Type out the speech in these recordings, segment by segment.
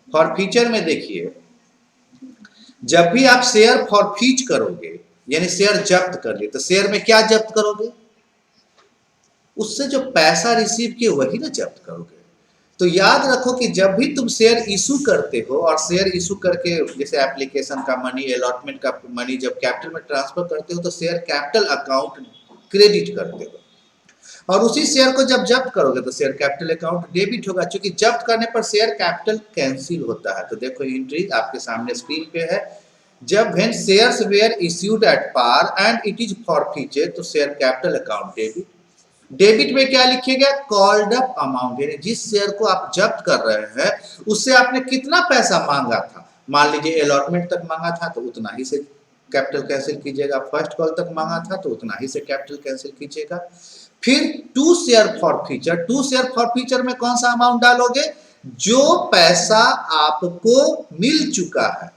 For future में देखिए, जब भी आप शेयर फॉरफीच करोगे यानी शेयर जब्त कर लिए, तो शेयर में क्या जब्त करोगे? उससे जो पैसा रिसीव किए वही ना जब्त करोगे। तो याद रखो कि जब भी तुम शेयर इशू करते हो और शेयर इशू करके जैसे एप्लीकेशन का मनी, अलॉटमेंट का मनी जब कैपिटल में ट्रांसफर करते हो तो शेयर कैपिटल अकाउंट क्रेडिट करते हो, और उसी शेयर को जब जब्त करोगे तो शेयर कैपिटल अकाउंट डेबिट होगा, क्योंकि जब्त करने पर शेयर कैपिटल कैंसिल होता है। तो देखो एंट्री आपके सामने स्क्रीन पे है, जब when shares were issued at par and it is forfeited तो share capital account debit. Debit में क्या लिखिएगा? कॉल्ड अप अमाउंट, यानी जिस शेयर को आप जब्त कर रहे हैं उससे आपने कितना पैसा मांगा था। मान लीजिए अलॉटमेंट तक मांगा था तो उतना ही से कैपिटल कैंसिल कीजिएगा, फर्स्ट कॉल तक मांगा था तो उतना ही से कैपिटल कैंसिल कीजिएगा। फिर to share for future, to share for future में कौन सा अमाउंट डालोगे? जो पैसा आपको मिल चुका है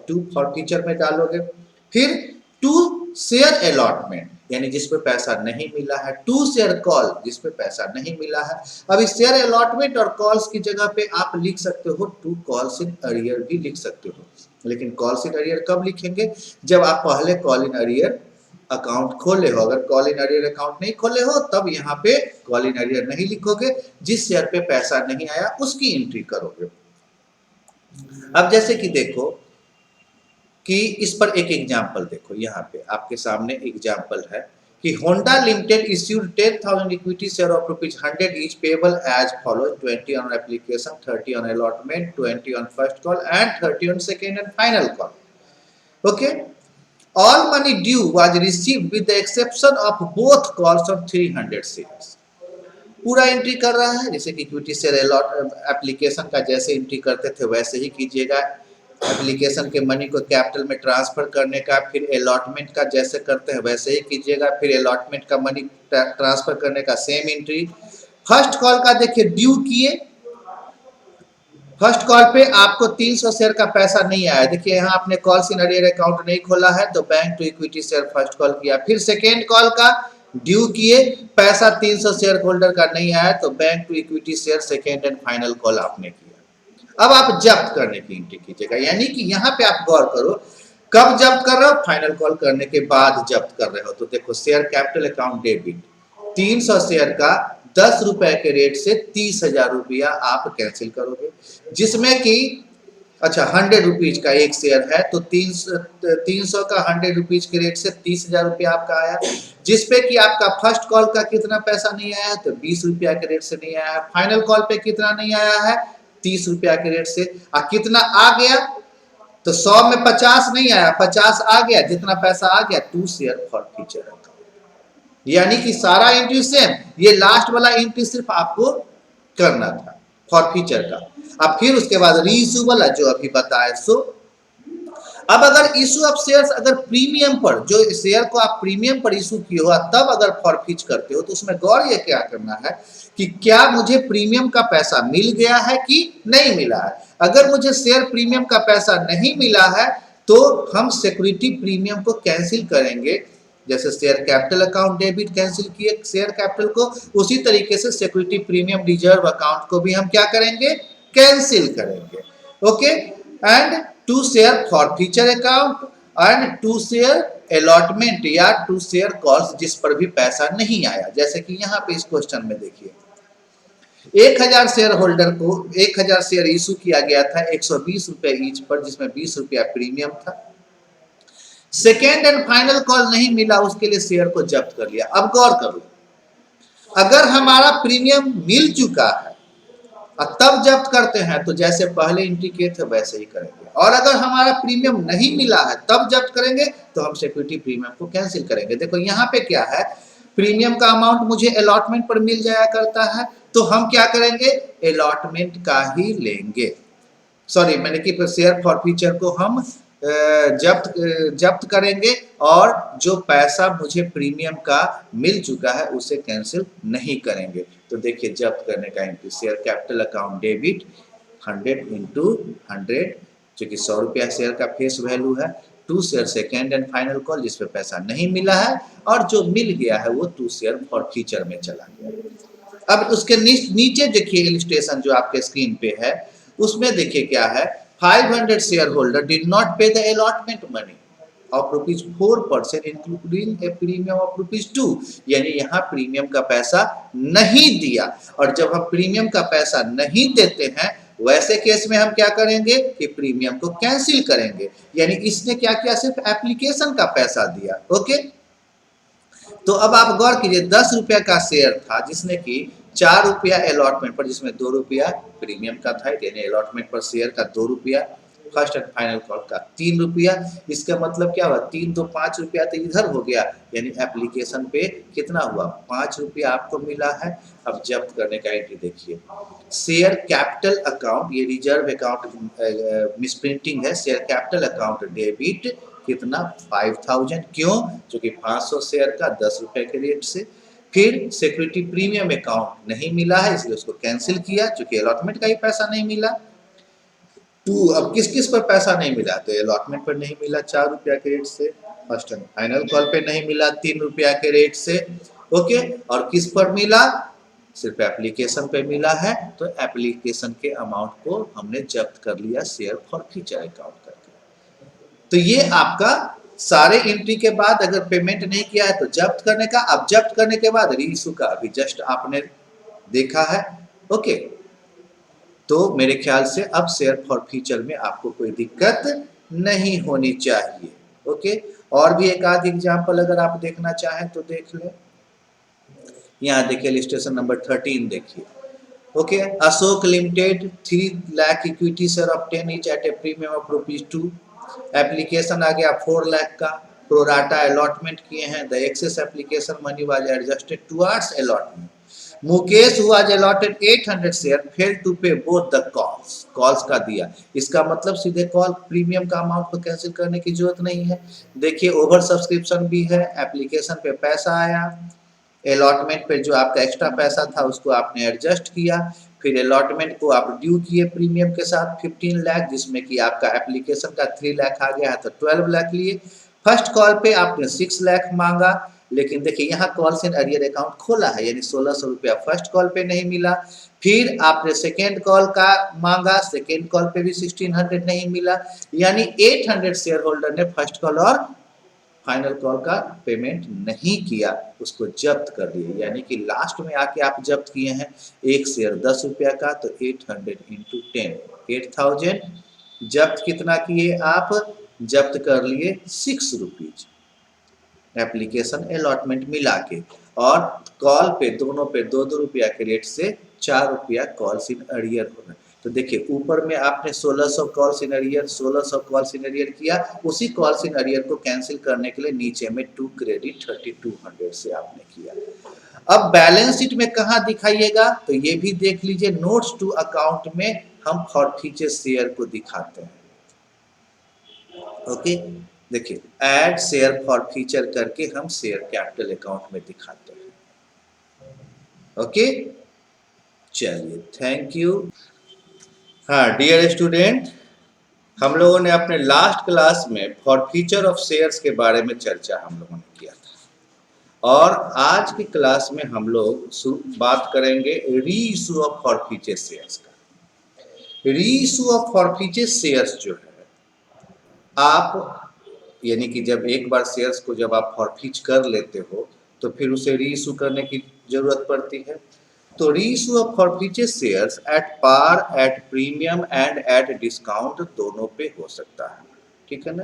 टू फॉर फ्यूचर में डालोगे। फिर टू शेयर अलॉटमेंट यानी जिसपे पैसा नहीं मिला है, टू शेयर कॉल जिसपे पैसा नहीं मिला है। अब इस शेयर अलॉटमेंट और कॉल्स की जगह पे आप लिख सकते हो टू कॉल्स इन अरियर भी लिख सकते हो, लेकिन कॉल्स इन अरियर कब लिखेंगे? जब आप पहले कॉल इन अरियर अकाउंट खोले हो। अगर कॉल इन अरियर अकाउंट नहीं खोले हो तब यहाँ पे कॉल इन अरियर नहीं लिखोगे, जिस शेयर पे पैसा नहीं आया उसकी एंट्री करोगे। अब जैसे कि देखो कि इस पर एक एग्जाम्पल देखो, यहाँ पे आपके सामने एग्जाम्पल है कि Honda limited issued 10,000 equity share of ₹100 each payable as follows 20 on application, 30 on allotment, 20 on first call and 30 on second and final call. Okay, all money due was received with the exception of both calls of 300 shares. पूरा entry कर रहा है, जैसे कि equity share application का जैसे entry करते थे वैसे ही कीजिएगा। एप्लीकेशन के मनी को कैपिटल में ट्रांसफर करने का, फिर अलॉटमेंट का जैसे करते हैं वैसे ही कीजिएगा। फिर अलॉटमेंट का मनी ट्रांसफर करने का सेम एंट्री। फर्स्ट कॉल का देखिए ड्यू किए, फर्स्ट कॉल पे आपको 300 शेयर का पैसा नहीं आया। देखिए यहाँ आपने कॉल इन अरियर अकाउंट नहीं खोला है तो bank to equity share first call किया। फिर सेकेंड कॉल का ड्यू किए, पैसा 300 शेयर होल्डर का नहीं आया तो bank to equity share second and final call आपने किया। अब आप जब्त करने की एंट्री कीजिएगा, यानी कि यहाँ पे आप गौर करो कब जब्त कर रहे हो? फाइनल कॉल करने के बाद जब्त कर रहे हो। तो देखो share capital account debit 300 share का 10 रुपए के रेट से 30,000 रुपया आप कैंसिल करोगे, जिसमें कि अच्छा 100 रुपीज का एक शेयर है तो 300 का 100 रुपीज के रेट से 30,000 रुपया आपका आया, जिसपे कि आपका फर्स्ट कॉल का कितना पैसा नहीं आया तो 20 रुपया के रेट से नहीं आया है। फाइनल कॉल पे कितना नहीं आया है? 30 रुपया के रेट से। कितना आ गया? तो 100 में 50 नहीं आया, 50 आ गया, जितना पैसा आ गया to share for future account. यानी कि सारा एंट्री सेम, ये लास्ट वाला एंट्री सिर्फ आपको करना था फॉर फ्यूचर का। अब फिर उसके बाद रीइश्यू वाला जो अभी बताया सो। अब अगर इशू ऑफ शेयर्स अगर प्रीमियम पर, जो शेयर को आप प्रीमियम पर इशू किए हो तब अगर फॉरफीच करते हो तो उसमें गौर ये क्या करना है कि क्या मुझे प्रीमियम का पैसा मिल गया है कि नहीं मिला है। अगर मुझे शेयर प्रीमियम का पैसा नहीं मिला है तो हम सिक्योरिटी प्रीमियम को कैंसिल करेंगे। जैसे share capital account debit cancel किए शेयर कैपिटल को, उसी तरीके से सिक्योरिटी प्रीमियम रिजर्व अकाउंट को भी हम क्या करेंगे? कैंसिल करेंगे। Okay, and to share for future account and to share allotment या टू शेयर कॉल्स जिस पर भी पैसा नहीं आया। जैसे कि यहाँ पे इस क्वेश्चन में देखिए 1000 शेयर होल्डर को 1000 शेयर इशू किया गया था 120 रुपए ईच पर, जिसमें 20 रुपया प्रीमियम था। सेकेंड एंड फाइनल कॉल नहीं मिला, उसके लिए शेयर को जब्त कर लिया। अब गौर करो, अगर हमारा प्रीमियम मिल चुका है और तब जब्त करते हैं तो जैसे पहले एंट्री किए थे वैसे ही करेंगे, और अगर हमारा प्रीमियम नहीं मिला है तब जब्त करेंगे तो हम सिक्योरिटी प्रीमियम को कैंसिल करेंगे। देखो यहाँ पे क्या है, प्रीमियम का अमाउंट मुझे अलॉटमेंट पर मिल जाया करता है तो हम क्या करेंगे? अलॉटमेंट का ही लेंगे। सॉरी, मैंने कि शेयर फॉर फ्यूचर को हम जब्त करेंगे और जो पैसा मुझे प्रीमियम का मिल चुका है उसे कैंसिल नहीं करेंगे। तो देखिए जब्त करने का entry share capital account debit 100 into 100, जो कि 100 रुपया शेयर का फेस वैल्यू है, to share second and final call जिसपे पैसा नहीं मिला है, और जो मिल गया है वो टू शेयर फॉर फ्यूचर में चला गया। अब उसके नीचे देखिए इलस्ट्रेशन जो आपके स्क्रीन पे है उसमें देखिए क्या है, 500 शेयर होल्डर डिड नॉट पे the allotment money of ₹4 including A premium of ₹2, यानी यहाँ प्रीमियम का पैसा नहीं दिया। और जब हम प्रीमियम का पैसा नहीं देते हैं, वैसे केस में हम क्या करेंगे कि प्रीमियम को कैंसिल करेंगे। यानी इसने क्या किया, सिर्फ एप्लीकेशन का पैसा दिया। ओके, तो अब आप गौर कीजिए, 10 रुपया का शेयर था जिसने कि 4 रुपया अलॉटमेंट पर, जिसमें 2 रुपया प्रीमियम का था, यानी अलॉटमेंट पर शेयर का 2 रुपया, फर्स्ट एंड फाइनल कॉल का 3 रुपया। इसका मतलब क्या हुआ, 3 तो 5 रुपया तो इधर हो गया, यानी एप्लीकेशन पे कितना हुआ, 5 रुपया आपको मिला है। अब जब्त करने का एंट्री देखिए, शेयर कैपिटल अकाउंट, ये रिजर्व अकाउंट मिसप्रिंटिंग है, शेयर कैपिटल अकाउंट डेबिट कितना 5000, क्यों, क्योंकि 500 शेयर का 10 रुपए के रेट से। फिर सिक्योरिटी प्रीमियम अकाउंट नहीं मिला है, इसलिए उसको कैंसिल किया, क्योंकि अलॉटमेंट का ही पैसा नहीं मिला। 2, अब किस किस पर पैसा नहीं मिला, तो अलॉटमेंट पर नहीं मिला 4 रुपया के रेट से, फर्स्ट एंड फाइनल कॉल पे नहीं मिला 3 रुपया के रेट से। ओके, और किस पर मिला, सिर्फ एप्लीकेशन पे मिला है, तो एप्लीकेशन के अमाउंट को हमने जब्त कर लिया शेयर फॉर फ्यूचर अकाउंट करके। तो ये आपका सारे एंट्री के बाद अगर पेमेंट नहीं किया है तो जब्त करने का, अब जब्त करने के बाद री इशू का अभी जस्ट आपने देखा है। ओके, तो मेरे ख्याल से अब शेयर फॉर फ्यूचर में आपको कोई दिक्कत नहीं होनी चाहिए। ओके, और भी एक आध एग्जाम्पल अगर आप देखना चाहें तो देख लें। यहाँ देखिए इलस्ट्रेशन नंबर 13 देखिए। Okay, Ashok limited 3 lakh equity share of 10 each at a premium of ₹2। Application आ गया 4 लाख का, प्रोराटा अलॉटमेंट किए हैं, the excess application money was adjusted towards allotment. Mukesh was allotted 800 share, fail to pay both the calls का दिया। इसका मतलब सीधे कॉल प्रीमियम का अमाउंट को कैंसिल करने की जरूरत नहीं है। देखिए ओवर सब्सक्रिप्शन भी है, एप्लीकेशन पे पैसा आया, अलॉटमेंट पे जो आपका एक्स्ट्रा पैसा था उसको आपने एडजस्ट किया, फिर अलॉटमेंट को आप ड्यू किए प्रीमियम के साथ 15 लाख, जिसमें कि आपका एप्लीकेशन का 3 लाख आ गया है, तो 12 लाख लिए। फर्स्ट कॉल पे आपने 6 लाख मांगा, लेकिन देखिए यहाँ कॉल्स इन अरियर अकाउंट खोला है, यानी 1600 रुपया फर्स्ट कॉल पे नहीं मिला। फिर आपने सेकेंड कॉल का मांगा, सेकेंड कॉल पे भी 1600 नहीं मिला, यानी 800 शेयर होल्डर ने फर्स्ट कॉल और फाइनल कॉल का पेमेंट नहीं किया, उसको जब्त कर दिए। यानी कि लास्ट में आके आप जब्त किए हैं एक शेयर 10 रुपया का, तो 800 इंटू 10 8000। जब्त कितना किए आप, जब्त कर लिए 6 रुपीज एप्लीकेशन अलॉटमेंट मिला के, और कॉल पे दोनों पे 2-2 रुपया के रेट से 4 रुपया कॉल्स इन अरियर हो रहा है। तो देखिए ऊपर में आपने 1600 calls in arrear, 1600 calls in arrear किया, उसी कॉल्स इन अरियर को कैंसिल करने के लिए नीचे में 2 क्रेडिट 3200 से आपने किया। अब बैलेंस शीट में कहाँ दिखाइएगा, तो ये भी देख लीजिए, नोट्स टू अकाउंट में हम फॉर फ्यूचर शेयर को दिखाते हैं। ओके, देखिए ऐड शेयर फॉर फ्यूचर करके हम शेयर कैपिटल अकाउंट में दिखाते हैं। ओके, चलिए थैंक यू। हाँ डियर स्टूडेंट, हम लोगों ने अपने लास्ट क्लास में फॉर फ्यूचर ऑफ शेयर्स के बारे में चर्चा हम लोगों ने किया था, और आज की क्लास में हम लोग बात करेंगे री issue of forfeiture shares का। Reissue of forfeiture shares जो है, आप यानी कि जब एक बार शेयर्स को जब आप फॉरफीच कर लेते हो तो फिर उसे री इशू करने की जरूरत पड़ती है। तो reissue of forfeiture shares at par, at premium and at discount दोनों पे हो सकता है, ठीक है ना।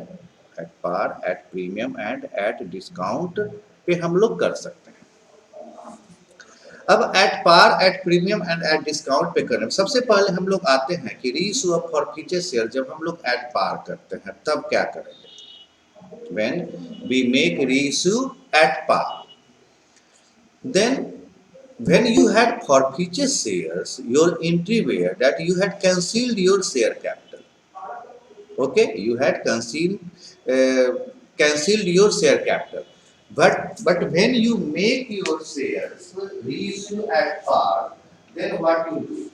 At par, at premium and at discount पे हम लोग कर सकते हैं। अब at par, at premium and at discount पे करने, सबसे पहले हम लोग आते हैं कि री इशू ऑफ फॉरफीचर शेयर जब हम लोग एट पार करते हैं तब क्या करेंगे। When we make reissue at par, then when you had forfeiture shares, your entry were that you had concealed your share capital. Okay, you had concealed your share capital. But when you make your shares reissue at par, then what you do?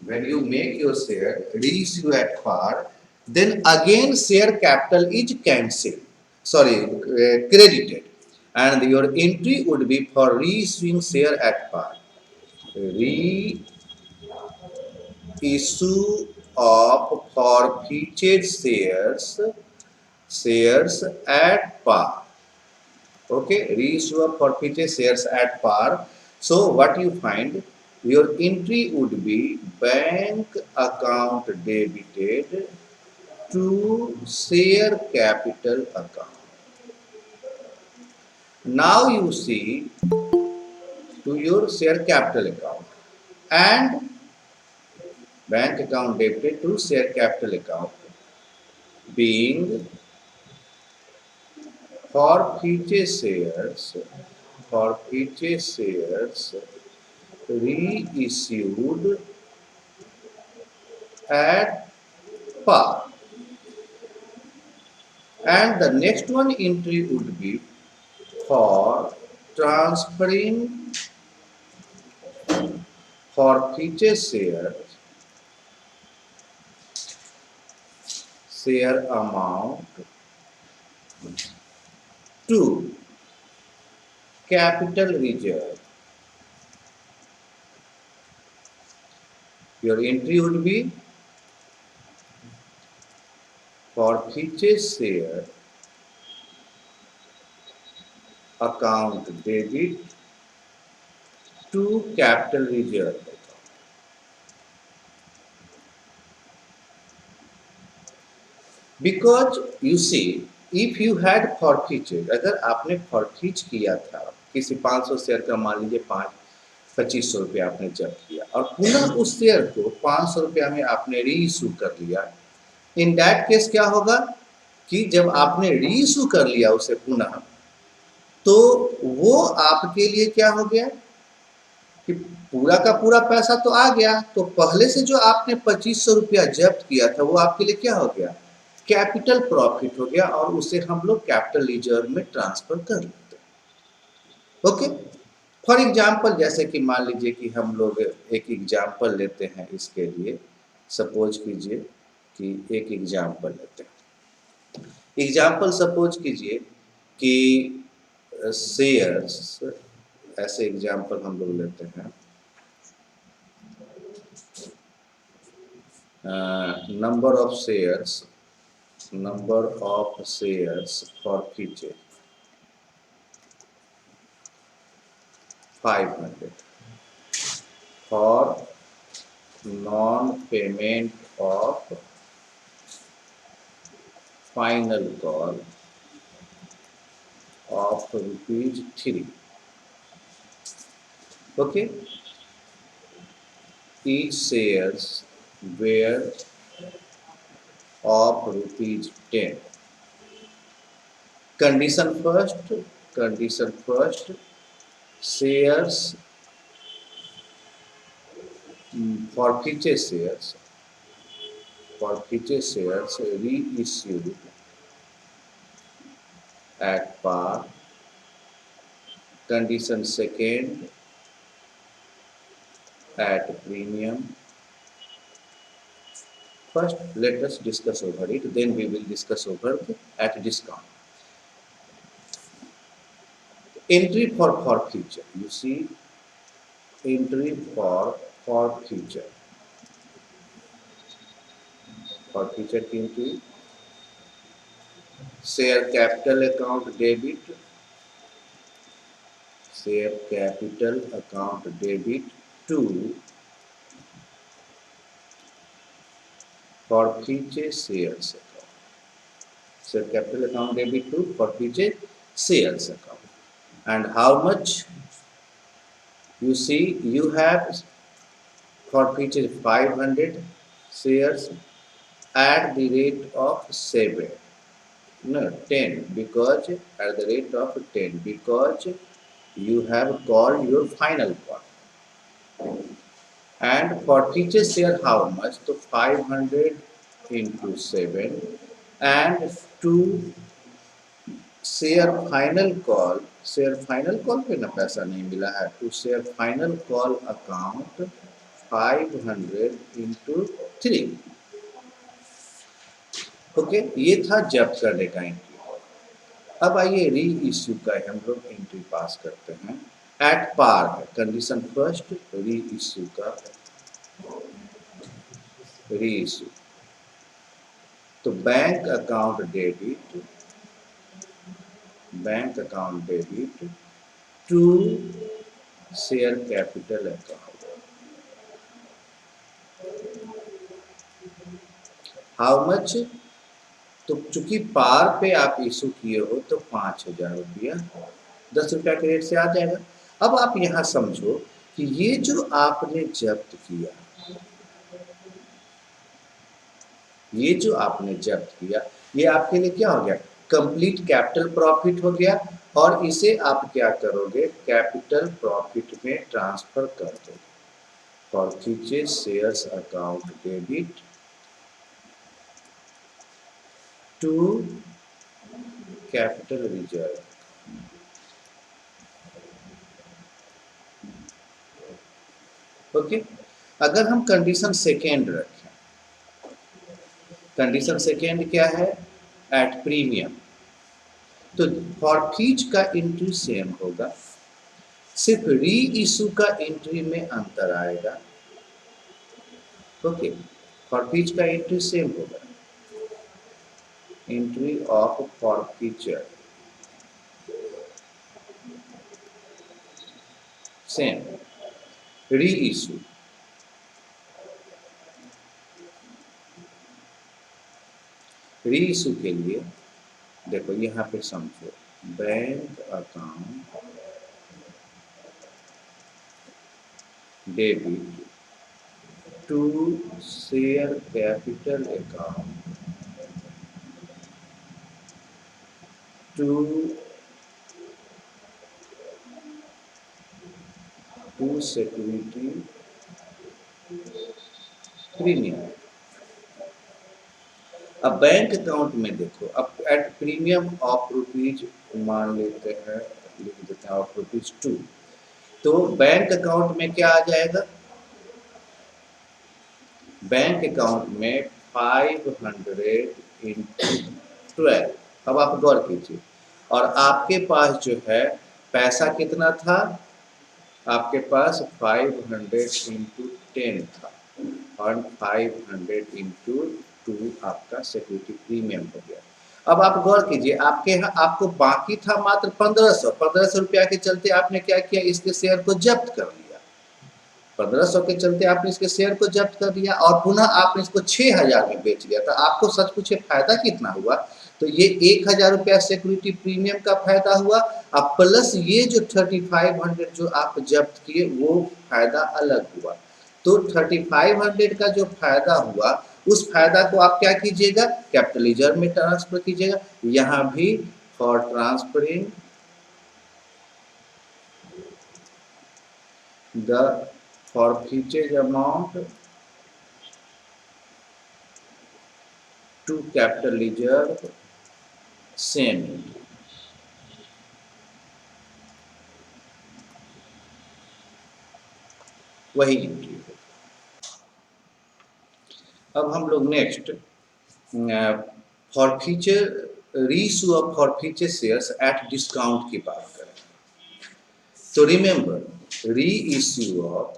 When you make your share reissue at par, then again share capital is cancelled, credited, and your entry would be for reissuing share at par. Reissue issue of forfeited shares at par. Okay, reissue of forfeited shares at par. So what you find, your entry would be bank account debited to share capital account. Now you see to your share capital account and bank account debited to share capital account being forfeited shares reissued at par. And the next one entry would be for transferring forfeited share amount to capital reserve. Your entry would be forfeited share account debit to capital reserve. Because you see, if you had forfeited, अगर आपने forfeit किया था किसी 500 share का, मान लीजिए 2500 रुपया आपने जब्त किया और पुनः उस शेयर को 500 रुपया में आपने रीइशू कर लिया, इन दैट केस क्या होगा कि जब आपने रीइशू कर लिया उसे पुनः, तो वो आपके लिए क्या हो गया कि पूरा का पूरा पैसा तो आ गया, तो पहले से जो आपने 2500 रुपया जब्त किया था वो आपके लिए क्या हो गया, कैपिटल प्रॉफिट हो गया और उसे हम लोग कैपिटल रिजर्व में ट्रांसफर कर लेते हैं। ओके, फॉर एग्जाम्पल जैसे कि मान लीजिए कि हम लोग एक एग्जाम्पल लेते हैं इसके लिए, सपोज कीजिए कि एक एग्जाम्पल लेते हैं। एग्जाम्पल सपोज कीजिए कि शेयर्स, ऐसे एग्जाम्पल हम लोग लेते हैं, number of shares forfeited 500 for non-payment of final call of ₹3. Okay, each shares were of ₹10. Condition first, shares, forfeited shares reissued at par. Condition second, at premium. First, let us discuss over it, then we will discuss over at discount. Entry for forfeiture. You see, entry for forfeiture. Forfeiture entry. Share capital account debit. Share capital account debit to forfeited shares account. Share capital account debit to forfeited shares account. And how much? You see, you have forfeited 500 shares at the rate of 7. No, 10, because at the rate of 10, because you have called your final call. And forfeited share how much? So 500 into 7, and to share final call पे ना पैसा नहीं मिला है, to share final call account 500 into 3. Okay, ये था जब्त करने का एंट्री। अब आइए री इश्यू का हम लोग एंट्री पास करते हैं। एट पार है कंडीशन फर्स्ट, री इश्यू का री इशू। तो bank account debit to share capital account. How much? तो चूंकि पार पे आप इशू किए हो तो 5,000 रुपया 10 रुपया के रेट से आ जाएगा। अब आप यहाँ समझो कि ये जो आपने जब्त किया, ये आपके लिए क्या हो गया? कंप्लीट कैपिटल प्रॉफिट हो गया। और इसे आप क्या करोगे? कैपिटल प्रॉफिट में ट्रांसफर कर दोगे। Forfeiture shares account debit to capital reserve. Okay. अगर हम कंडीशन सेकेंड रखें, कंडीशन सेकेंड क्या है? At premium. तो फॉर फ्यूच का एंट्री सेम होगा, सिर्फ री इशू का एंट्री में अंतर आएगा। ओके। फॉर फ्यूच का एंट्री सेम होगा, entry of forfeiture same, reissue के लिए देखो यहाँ पे समझो, bank account debit to share capital account to security premium. अब बैंक अकाउंट में देखो, अब एट प्रीमियम ऑफ रुपीज मान लेते हैं, लिख देते हैं ऑफ ₹2। तो बैंक अकाउंट में क्या आ जाएगा? बैंक अकाउंट में 500 इंटू 12। अब आप गौर कीजिए, और आपके पास जो है पैसा कितना था? आपके पास 500 इंटू 10 था, और 500 इंटू 2 आपका सिक्योरिटी प्रीमियम हो गया। अब आप गौर कीजिए, आपके यहाँ आपको बाकी था मात्र 1500 रुपया के चलते आपने क्या किया? इसके शेयर को जब्त कर लिया। 1500 के चलते आपने इसके शेयर को जब्त कर दिया और पुनः आपने इसको 6,000 में बेच दिया। तो आपको सच पूछे फायदा कितना हुआ? तो ये 1,000 रुपया सिक्योरिटी प्रीमियम का फायदा हुआ, अब प्लस ये जो 3500 जो आप जब्त किए वो फायदा अलग हुआ। तो 3500 का जो फायदा हुआ, उस फायदा को आप क्या कीजिएगा? कैपिटल रिजर्व में ट्रांसफर कीजिएगा। यहाँ भी for transferring the forfeited amount to capital reserve same। वही एंट्री है। अब हम लोग next forfeiture reissue of forfeiture shares at discount की बात करें। तो remember, reissue of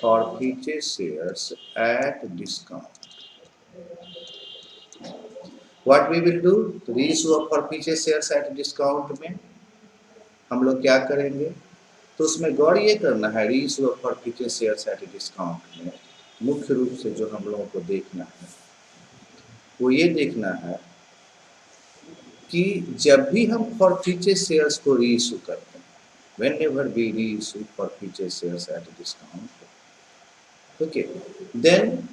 forfeiture shares at discount. What we will do? Reissue of forfeiture shares at discount में हम लोग क्या करेंगे? तो उसमें गौर ये करना है, reissue of forfeiture shares at discount में मुख्य रूप से जो हम लोगों को देखना है वो ये देखना है कि जब भी हम फॉरफीचर शेयर्स को रीइश्यू करते हैं, whenever we reissue forfeiture shares at a discount, okay, then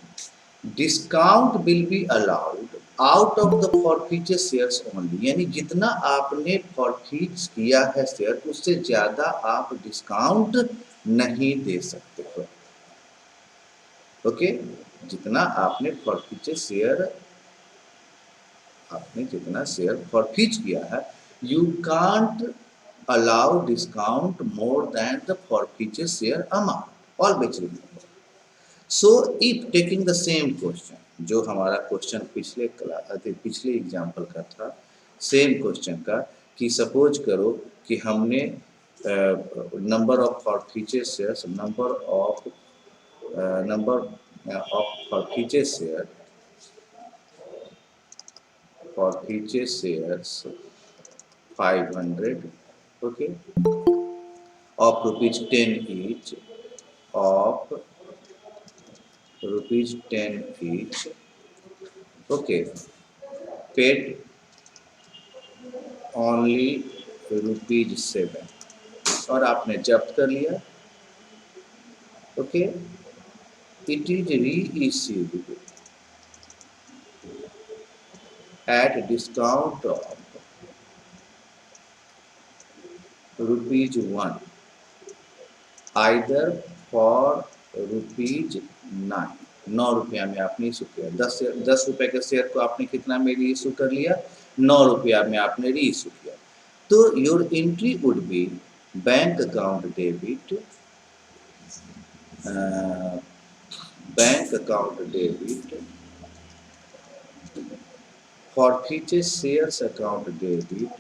discount will be allowed out of the forfeiture shares only। यानी जितना आपने फॉरफीच किया है शेयर, उससे ज्यादा आप डिस्काउंट नहीं दे सकते हो। ओके, जितना आपने फॉरफीचर शेयर, आपने जितना शेयर फॉरफीच किया है, you can't allow discount more than the forfeiture share amount, always remember। So if taking the same question, जो हमारा क्वेश्चन पिछले एग्जाम्पल का था, सेम क्वेश्चन का, कि सपोज करो कि हमने number of for future shares, number of for future share, for future shares 500, okay, of rupees 10 each, of rupees 10 each, okay, paid only rupees 7, और आपने जब्त कर लिया, okay, it is reissued at discount of rupees 1, either for rupees 9, 9 रुपया में आपने issue किया, 10 रुपए के शेयर को आपने कितना में री इशू कर लिया, 9 रुपया में आपने री इशू किया, तो your entry would be bank account debit, bank account debit, for future shares account debit,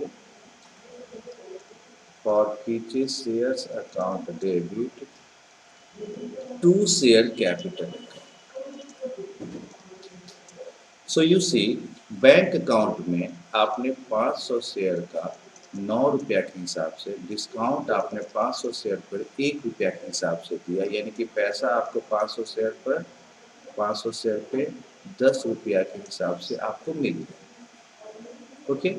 for future shares account debit to share capital account. So you see bank account में आपने 500 शेयर का 9 रुपया के हिसाब से discount आपने 500 share पर 1 रुपया के हिसाब से दिया, यानी कि पैसा आपको 500 शेयर पे 10 रुपया के हिसाब से आपको मिल गया, ओके।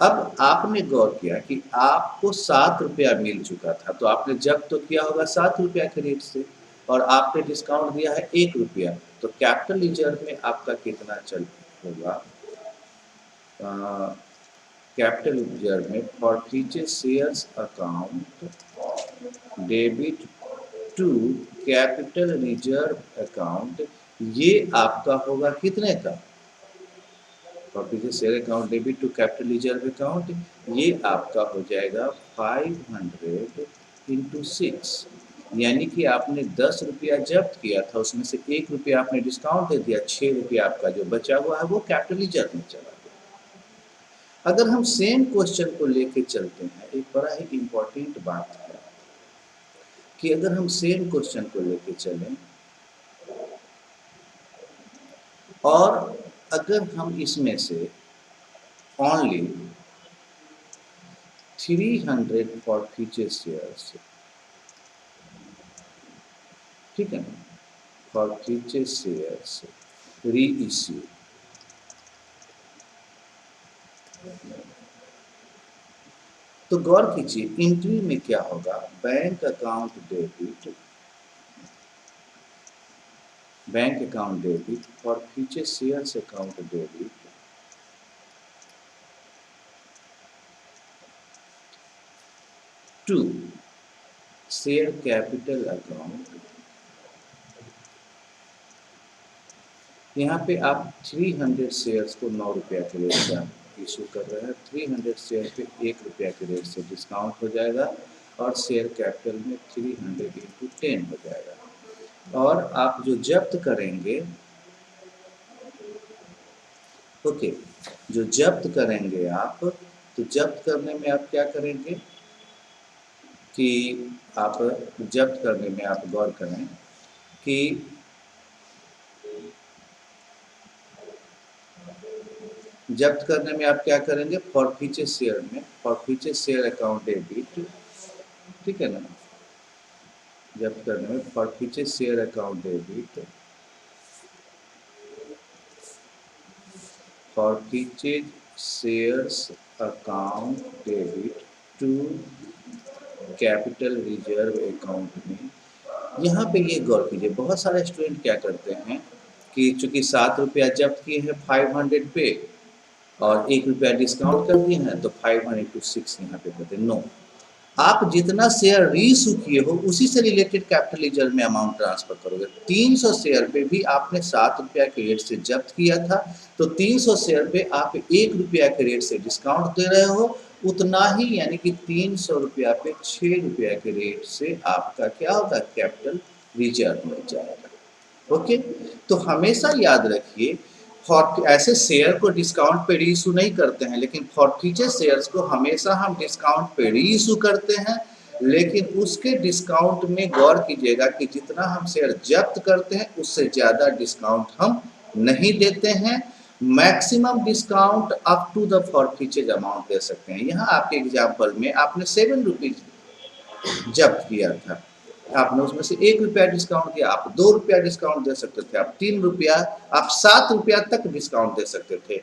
अब आपने गौर किया कि आपको 7 रुपया मिल चुका था, तो आपने जब तो किया होगा 7 रुपया के रेट से, और आपने डिस्काउंट दिया है 1 रुपया, तो कैपिटल रिजर्व में आपका कितना चल होगा, कैपिटल रिजर्व में forfeiture shares account debit to capital reserve account, ये आपका होगा कितने का, for share account debit to capital reserve account, ये आपका हो जाएगा 500 इंटू 6, यानी कि आपने 10 रुपया जब्त किया था, उसमें से 1 रुपया आपने डिस्काउंट दे दिया, 6 रुपया आपका जो बचा हुआ है वो कैपिटल रिजर्व में चला गया। अगर हम सेम क्वेश्चन को लेके चलते हैं, एक बड़ा ही इंपॉर्टेंट बात है कि अगर हम सेम क्वेश्चन को लेके चलें और अगर हम इसमें से ओनली 300 फॉर फ्यूचर शेयर्स, ठीक है ना, forfeiture shares reissue, तो गौर कीजिए एंट्री में क्या होगा, bank account debit, bank account debit forfeiture shares account debit to share capital account, यहाँ पे आप 300 शेयर्स को 9 रुपया के रेट से इशू कर रहे हैं, 300 शेयर पे 1 रुपया के रेट से डिस्काउंट हो जाएगा और शेयर कैपिटल में 300 इंटू 10 हो जाएगा, और आप जो जब्त करेंगे, ओके, जो जब्त करेंगे आप, तो जब्त करने में आप क्या करेंगे कि आप जब्त करने में आप गौर करें कि जब्त करने में आप क्या करेंगे, फॉर फ्यूचर शेयर में, for future share account debit, ठीक है ना, जब्त करने में for future share account debit, forfeiture shares account debit to capital reserve account में, यहाँ पे ये गौर कीजिए, बहुत सारे स्टूडेंट क्या करते हैं कि चूंकि 7 रुपया जब्त किए हैं 500 पे और 1 रुपया डिस्काउंट कर दिए हैं, तो 500 इंटू 6 यहाँ पे करते हैं, नो, आप जितना शेयर रीइशू किए हो उसी से रिलेटेड कैपिटल रिजर्व में अमाउंट ट्रांसफर करोगे। 300 शेयर पे भी आपने 7 रुपया के रेट से जब्त किया था, तो 300 शेयर पे आप 1 रुपया के रेट से डिस्काउंट दे रहे हो, उतना ही यानी कि 300 रुपया पे 6 रुपया के रेट से आपका क्या होगा, कैपिटल रिजर्व में जाएगा, ओके। तो हमेशा याद रखिए ऐसे शेयर को डिस्काउंट पे री इशू नहीं करते हैं, लेकिन फॉरफीचर शेयर्स को हमेशा हम डिस्काउंट पे री इशू करते हैं। लेकिन उसके डिस्काउंट में गौर कीजिएगा कि जितना हम शेयर जब्त करते हैं उससे ज़्यादा डिस्काउंट हम नहीं देते हैं। Maximum discount up to the forfeiture amount दे सकते हैं। यहाँ आपके एग्जाम्पल में आपने 7 रुपीज़ जब्त किया था, आपने उसमें से 1 रुपया डिस्काउंट दिया, आप 2 रुपया डिस्काउंट दे सकते थे, आप 3 रुपया, आप 7 रुपया तक डिस्काउंट दे सकते थे।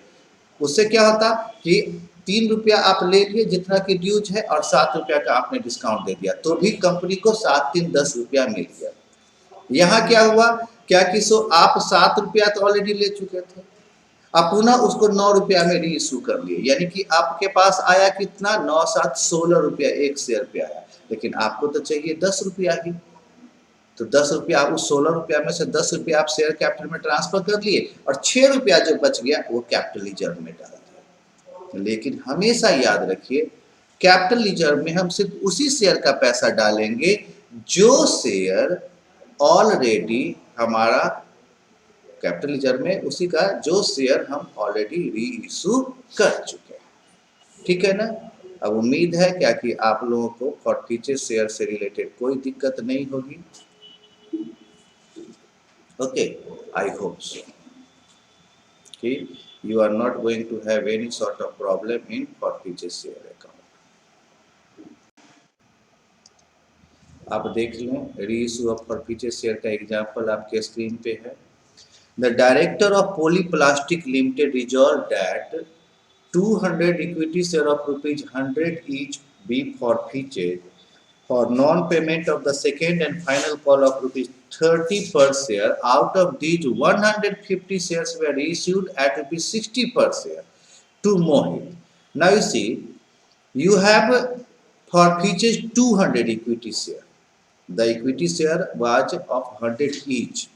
उससे क्या होता कि 3 रुपया आप ले लिए जितना की ड्यूज है और 7 रुपया का आपने डिस्काउंट दे दिया, तो भी कंपनी को 7 3 10 रुपया मिल गया। यहाँ क्या हुआ, क्या कि आप 7 रुपया तो ऑलरेडी ले चुके थे, आप पुनः उसको 9 रुपया में री इशू कर लिए, यानी कि आपके पास आया कितना, 9 7 16 रुपया एक शेयर पे आया। लेकिन आपको तो चाहिए 10 रुपया ही, तो 10 रुपया आप उस 16 रुपया में से 10 रुपया आप शेयर कैपिटल में ट्रांसफर कर लिए और 6 रुपया जो बच गया वो कैपिटल रिजर्व में डाल दिया। लेकिन हमेशा याद रखिए, कैपिटल रिजर्व में हम सिर्फ उसी शेयर का पैसा डालेंगे जो शेयर ऑलरेडी हमारा कैपिटल रिजर्व में, उसी का जो शेयर हम ऑलरेडी री इशू कर चुके हैं। ठीक है ना। अब उम्मीद है क्या कि आप लोगों को फॉरफीचर शेयर से रिलेटेड कोई दिक्कत नहीं होगी। Okay, I hope so. Okay, you are not going to have any sort of problem in forfeiture share account. आप देख लें, रीइशू ऑफ फॉरफीचर शेयर का एग्जांपल आपके स्क्रीन पे है। The director of Polyplastic Limited resolved that 200 equity share of ₹100 each be forfeited for non-payment of the second and final call of ₹30 per share. Out of these, 150 shares were issued at ₹60 per share to Mohit. Now you see, you have forfeited 200 equity share. The equity share was of 100 each.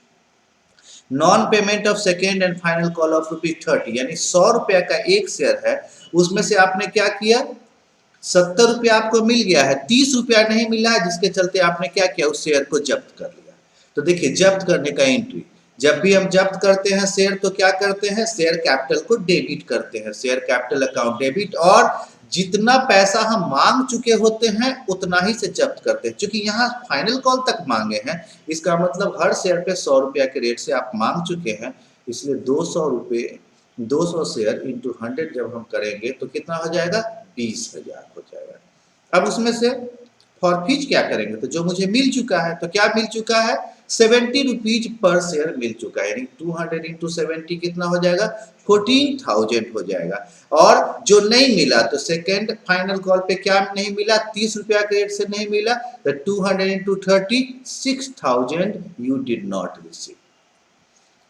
Non payment of second and final call of ₹30, यानी 100 रुपया का एक share है, उसमें से आपने क्या किया, 70 रुपया आपको मिल गया है, 30 रुपया नहीं मिला है, जिसके चलते आपने क्या किया, उस शेयर को जब्त कर लिया। तो देखिए, जब्त करने का एंट्री, जब भी हम जब्त करते हैं शेयर तो क्या करते हैं, शेयर कैपिटल को डेबिट करते हैं, शेयर कैपिटल अकाउंट डेबिट, और जितना पैसा हम मांग चुके होते हैं उतना ही से जब्त करते हैं। क्योंकि यहाँ फाइनल कॉल तक मांगे हैं, इसका मतलब हर शेयर पे 100 रुपया के रेट से आप मांग चुके हैं, इसलिए 200 रुपये, 200 शेयर इंटू 100 जब हम करेंगे तो कितना हो जाएगा, 20,000 हो जाएगा। अब उसमें से फॉरफीच क्या करेंगे, तो जो मुझे मिल चुका है, तो क्या मिल चुका है, 70 रुपीज पर शेयर मिल चुका है, यानी 200 इंटू 70 कितना हो जाएगा, 14,000 हो जाएगा। और जो नहीं मिला, तो सेकेंड फाइनल कॉल पे क्या नहीं मिला, 30 रुपया के रेट से नहीं मिला, तो 200 into 30, 6,000 you did not receive.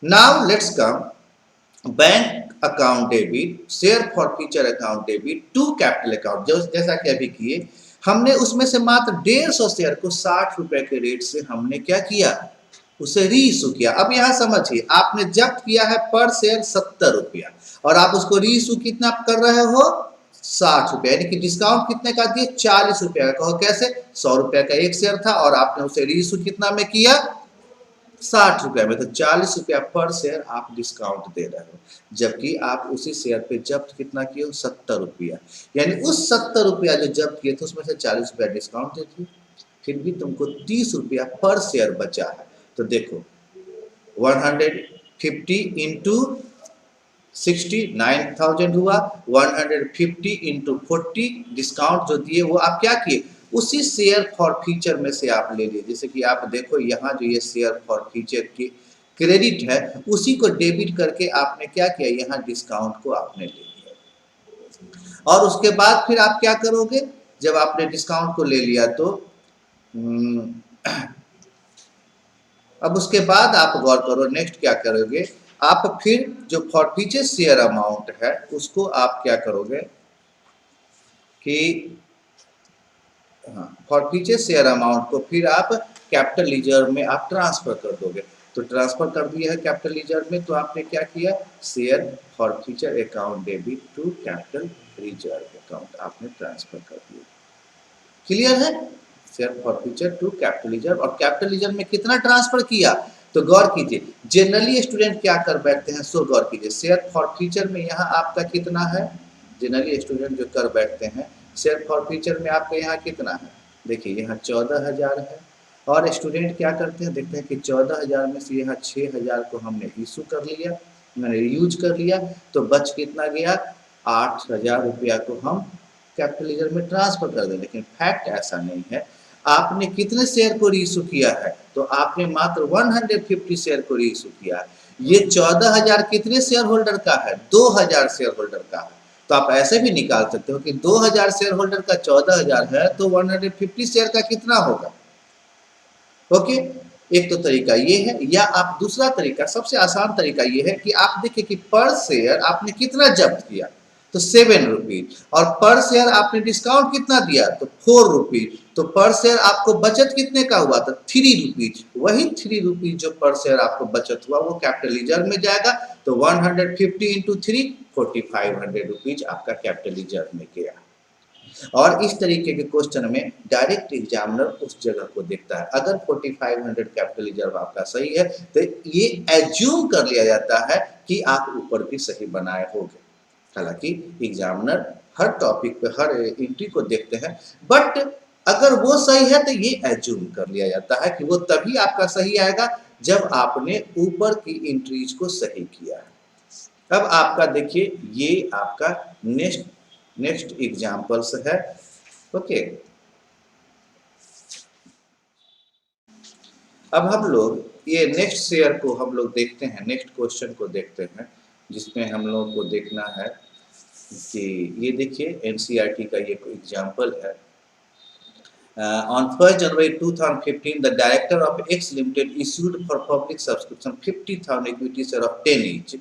Now let's come bank account debit, share forfeiture account debit to capital account. जैसा कि अभी किए, हमने उसमें से मात्र 150 शेयर को 60 रुपए के रेट से हमने क्या किया, उसे री इशू किया। अब यहाँ समझिए, आपने जब्त किया है पर शेयर 70 रुपया और आप उसको री इशू कितना कर रहे हो, 60 रुपया, यानी कि डिस्काउंट कितने का दिए, 40 रुपया का। कहो कैसे, 100 रुपया का एक शेयर था और आपने उसे री इशू कितना में किया, 60 रुपया में, तो 40 रुपया पर शेयर आप डिस्काउंट दे रहे हो, जबकि आप उसी शेयर पे जब्त कितना किए हो, 70 रुपया, यानी उस 70 रुपया जो जब्त किए थे उसमें से 40 रुपया डिस्काउंट देती, फिर भी तुमको 30 रुपया पर शेयर बचा है। तो देखो, 150 इंटू 60 9,000 हुआ, 150 इंटू 40 डिस्काउंट जो दिए वो आप क्या किए, उसी शेयर फॉरफीचर में से आप ले लिए। जैसे कि आप देखो यहाँ जो ये शेयर फॉरफीचर की क्रेडिट है, उसी को डेबिट करके आपने क्या किया, यहाँ डिस्काउंट को आपने ले लिया। और उसके बाद फिर आप क्या करोगे, जब आपने डिस्काउंट को ले लिया तो अब उसके बाद आप गौर करो, नेक्स्ट क्या करोगे, आप फिर जो फॉरफीचर शेयर अमाउंट है उसको आप क्या करोगे कि फॉरफीचर शेयर अमाउंट को फिर आप कैपिटल रिजर्व में आप ट्रांसफर कर दोगे। तो ट्रांसफर कर दिया है कैपिटल रिजर्व में, तो आपने क्या किया, share forfeiture account debit to capital reserve account आपने ट्रांसफर कर दिया। क्लियर है, share forfeiture to capital reserve, और कैपिटल रिजर्व में कितना ट्रांसफर किया, तो गौर कीजिए, जनरली स्टूडेंट क्या कर बैठते हैं, सो गौर कीजिए, शेयर फॉर फ्यूचर में यहाँ आपका कितना है, जनरली स्टूडेंट जो कर बैठते हैं शेयर फॉर फ्यूचर में आपके यहाँ कितना है, देखिए यहाँ 14,000 है। और स्टूडेंट क्या करते हैं, देखते हैं कि 14,000 में से यहाँ 6,000 को हमने इशू कर लिया, मैंने यूज कर लिया, तो बच कितना गया, 8,000 रुपया को हम कैपिटलाइजर में ट्रांसफर कर दें। लेकिन फैक्ट ऐसा नहीं है। आपने कितने शेयर को रीइशू किया है, तो आपने मात्र 150 शेयर को रीइशू किया है। ये 14,000 कितने शेयर होल्डर का है, 2,000 शेयर होल्डर का है। तो आप ऐसे भी निकाल सकते हो कि 2,000 शेयर होल्डर का 14,000 है तो 150 शेयर का कितना होगा। ओके, एक तो तरीका ये है, या आप दूसरा तरीका, सबसे आसान तरीका ये है कि आप देखिए कि पर शेयर आपने कितना जब्त किया, तो 7 रुपीज, और पर शेयर आपने डिस्काउंट कितना दिया, तो 4 रुपीज, तो पर शेयर आपको बचत कितने का हुआ, तो 3 रुपीज। वही 3 रुपीज जो पर शेयर आपको बचत हुआ वो कैपिटल रिजर्व में जाएगा, तो 150 इंटू 3 4,500 रुपीज आपका कैपिटल रिजर्व में गया। और इस तरीके के क्वेश्चन में डायरेक्ट एग्जामिनर उस जगह को देखता है। अगर 4,500 कैपिटल रिजर्व आपका सही है तो ये एज्यूम कर लिया जाता है कि आप ऊपर भी सही बनाए होंगे। हालांकि एग्जामिनर हर टॉपिक पे हर एंट्री को देखते हैं, बट अगर वो सही है तो ये एज्यूम कर लिया जाता है कि वो तभी आपका सही आएगा जब आपने ऊपर की एंट्रीज को सही किया है। अब आपका देखिए ये आपका नेक्स्ट एग्जाम्पल्स है। ओके, अब हम लोग ये नेक्स्ट शेयर को हम लोग देखते हैं, नेक्स्ट क्वेश्चन को देखते हैं, जिसमें हम लोगों को देखना है कि ये देखिए एनसीईआरटी का ये एग्जाम्पल है। On 1st January 2015, the director of X Limited issued for public subscription 50,000 equity share of 10 each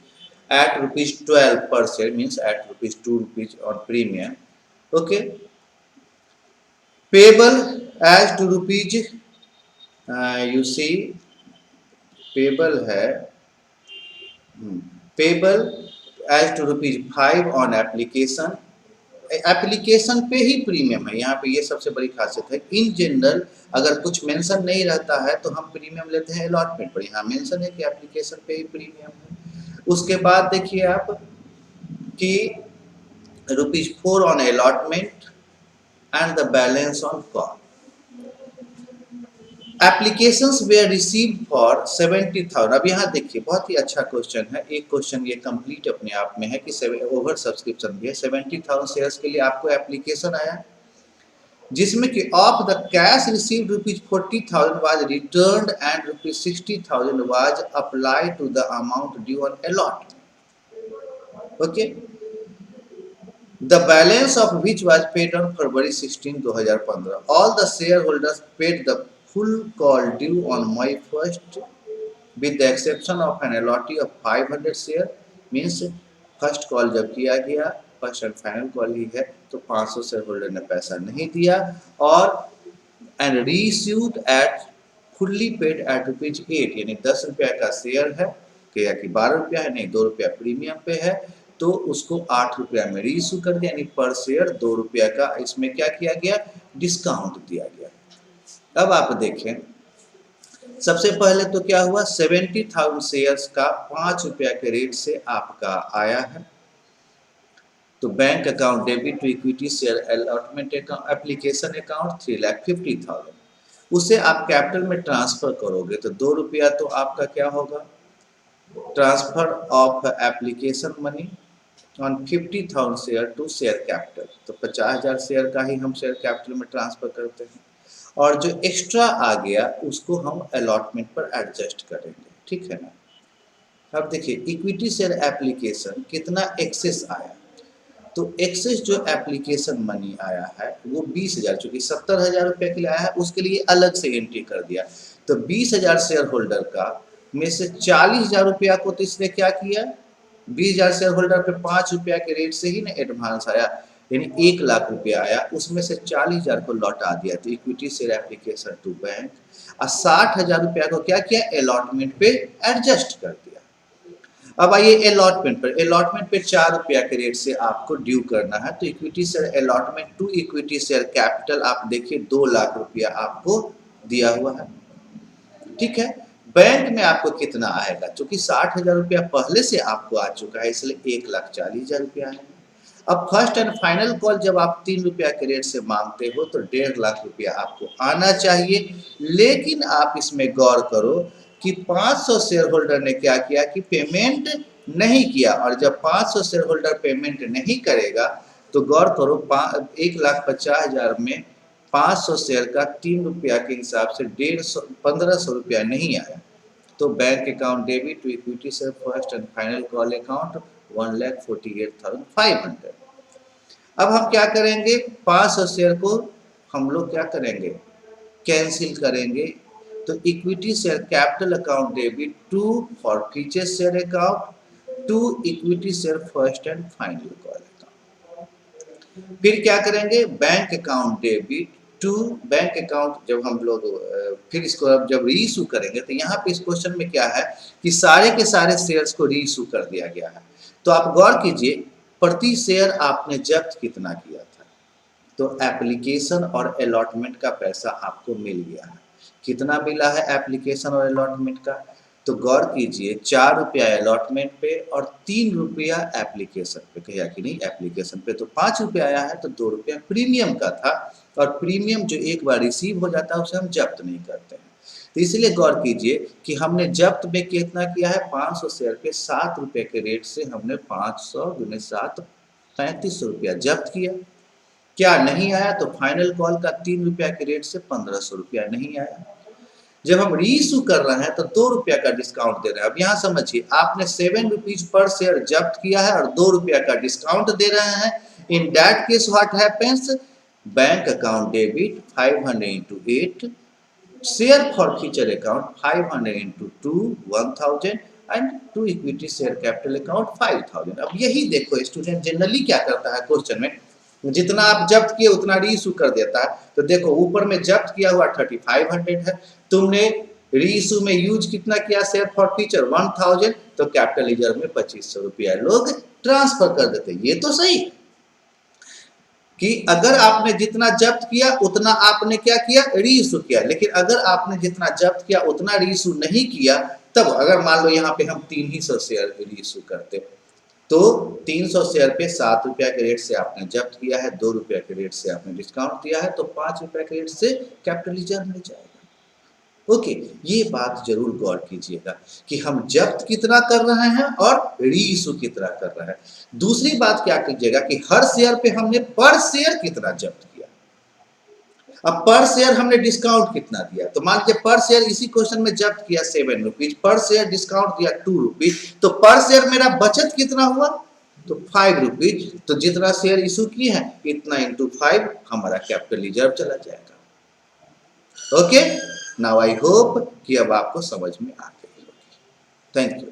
at rupees 12 per share, means at rupees 2 rupees on premium. Okay, payable as to rupees, you see payable है, payable as to rupees 5 on application। Application पे ही premium है, यहाँ पे ये सबसे बड़ी खासियत है। इन जनरल अगर कुछ मेंशन नहीं रहता है तो हम प्रीमियम लेते हैं अलॉटमेंट पर, यहाँ मेंशन है कि एप्लीकेशन पे ही प्रीमियम है। उसके बाद देखिए आप कि rupees 4 on allotment and the balance on call. Applications were received for 70,000। अब यहाँ देखिए बहुत ही अच्छा क्वेश्चन है, एक क्वेश्चन ये कंप्लीट अपने आप में है कि ओवर सब्सक्रिप्शन भी है। 70,000 शेयर्स के लिए आपको एप्लीकेशन आया जिसमें कि of the cash received rupees 40,000 was returned and rupees 60,000 was applied to the amount due on allot. Okay, the balance of which was paid on February 16, 2015. All the shareholders paid the full call due on May 1st with the exception of an allotee of 500 share, means first call जब किया गया first and final call ही है तो 500 share holder ने पैसा नहीं दिया, और and reissued at fully paid at ₹8, यानी 10 रुपया का शेयर है या कि 12 रुपया है, नहीं 2 रुपया प्रीमियम पे है, तो उसको 8 रुपया में रीइश्यू कर दिया, यानी पर शेयर 2 रुपया का इसमें क्या किया गया, डिस्काउंट दिया गया। अब आप देखें सबसे पहले तो क्या हुआ, 70,000 शेयर्स का 5 रुपया के रेट से आपका आया है, तो bank account debit to equity share allotment account application account 3,50,000, उसे आप कैपिटल में ट्रांसफर करोगे तो 2 रुपया तो आपका क्या होगा, transfer of application money on 50,000 share to share capital, तो 50,000 शेयर का ही हम शेयर कैपिटल में ट्रांसफर करते हैं, और जो एक्स्ट्रा आ गया उसको हम अलॉटमेंट पर एडजस्ट करेंगे, ठीक है ना। अब देखिए इक्विटी शेयर एप्लीकेशन कितना एक्सेस आया, तो एक्सेस जो एप्लीकेशन मनी आया है वो 20,000, चूंकि 70,000 रुपये के लिए आया है उसके लिए अलग से एंट्री कर दिया, तो 20,000 शेयर होल्डर का में से 40,000 रुपया को तो इसने क्या किया, 20,000 शेयर होल्डर पे 5 रुपया के रेट से ही ना एडवांस आया, यानी 1 लाख रुपया आया, उसमें से 40,000 को लौटा दिया, तो equity share application to bank, और 60,000 रुपया को क्या किया, अलॉटमेंट पे एडजस्ट कर दिया। अब आइए अलॉटमेंट पर, अलॉटमेंट पे 4 रुपया के रेट से आपको ड्यू करना है, तो equity share allotment to equity share capital आप देखिए 2 लाख रुपया आपको दिया हुआ है, ठीक है। बैंक में आपको कितना आएगा, क्योंकि 60,000 रुपया पहले से आपको आ चुका है, इसलिए 1,40,000 रुपया आएगा। अब फर्स्ट एंड फाइनल कॉल जब आप 3 रुपया के रेट से मांगते हो तो 1.5 लाख रुपया आपको आना चाहिए। लेकिन आप इसमें गौर करो कि 500 शेयर होल्डर ने क्या किया कि पेमेंट नहीं किया, और जब 500 शेयर होल्डर पेमेंट नहीं करेगा तो गौर करो 1,50,000 में 500 शेयर का 3 रुपया के हिसाब से 1,500 रुपया नहीं आया, तो bank account debit to equity share first and final call account 1,48,500। अब हम क्या करेंगे, 500 शेयर को हम लोग क्या करेंगे, कैंसिल करेंगे। तो equity share capital account debit to for future share account to equity share first and final call account. फिर क्या करेंगे, bank account debit to bank account. जब हम लोग फिर इसको अब जब रीइशू करेंगे तो यहाँ पे इस क्वेश्चन में क्या है कि सारे के सारे शेयर्स को रीइशू कर दिया गया है। तो आप गौर कीजिए प्रति शेयर आपने जब्त कितना किया था, तो एप्लीकेशन और अलॉटमेंट का पैसा आपको मिल गया है। कितना मिला है एप्लीकेशन और अलॉटमेंट का, तो गौर कीजिए 4 रुपया अलॉटमेंट पे और 3 रुपया एप्लीकेशन पे। कहा कि नहीं, एप्लीकेशन पे तो 5 रुपया आया है, तो 2 रुपया प्रीमियम का था, और प्रीमियम जो एक बार रिसीव हो जाता है उसे हम जब्त नहीं करते हैं। तो इसलिए गौर कीजिए कि हमने जब्त में कितना किया है, 500 शेयर के 7 रुपये के रेट से हमने 500 गुने 7 3500 रुपया जब्त किया। क्या नहीं आया, तो फाइनल कॉल का 3 रुपया के रेट से 1500 रुपया नहीं आया। जब हम रीइशू कर रहे हैं तो 2 रुपया का डिस्काउंट दे रहे हैं। अब यहाँ समझिए आपने 7 रुपीज पर शेयर जब्त किया है और 2 रुपया का डिस्काउंट दे रहे हैं। In that case what happens, bank account debit 500 into 8, share for future account 500 into 2 1000 and to equity share capital account 5000। अब यही देखो स्टूडेंट जनरली क्या करता है क्वेश्चन में, जितना आप जब्त किए उतना रीइशू कर देता है। तो देखो ऊपर में जब्त किया हुआ 3500 है, तुमने रीइशू में यूज कितना किया, शेयर फॉर फ्यूचर 1000, तो कैपिटल रिजर्व में 2500 रुपया लोग ट्रांसफर कर देते। ये तो सही कि अगर आपने जितना जब्त किया उतना आपने क्या किया, रीइशू किया। लेकिन अगर आपने जितना जब्त किया उतना रीइशू नहीं किया, तब अगर मान लो यहाँ पे हम 300 शेयर रीइशू करते, तो 300 शेयर पे 7 रुपया के रेट से आपने जब्त किया है, 2 रुपया के रेट से आपने डिस्काउंट दिया है, तो 5 रुपया के रेट से कैपिटल रिजर्व में जाएगा। ओके, ये बात जरूर गौर कीजिएगा कि हम जब्त कितना कर रहे हैं और रीइशू कितना कर रहे हैं। दूसरी बात क्या कीजिएगा कि हर शेयर पे हमने पर शेयर कितना जब्त किया। अब पर शेयर हमने डिस्काउंट कितना दिया, तो मान लीजिए पर शेयर इसी क्वेश्चन में जब्त किया 7 रुपीज, पर शेयर डिस्काउंट दिया 2 रुपीज, तो पर शेयर मेरा बचत कितना हुआ, तो 5 रुपीज। तो जितना शेयर इशू किए हैं इतना इंटू 5 हमारा कैपिटल रिजर्व चला जाएगा। ओके, नाउ आई होप कि अब आपको समझ में आ गई होगी। Thank you.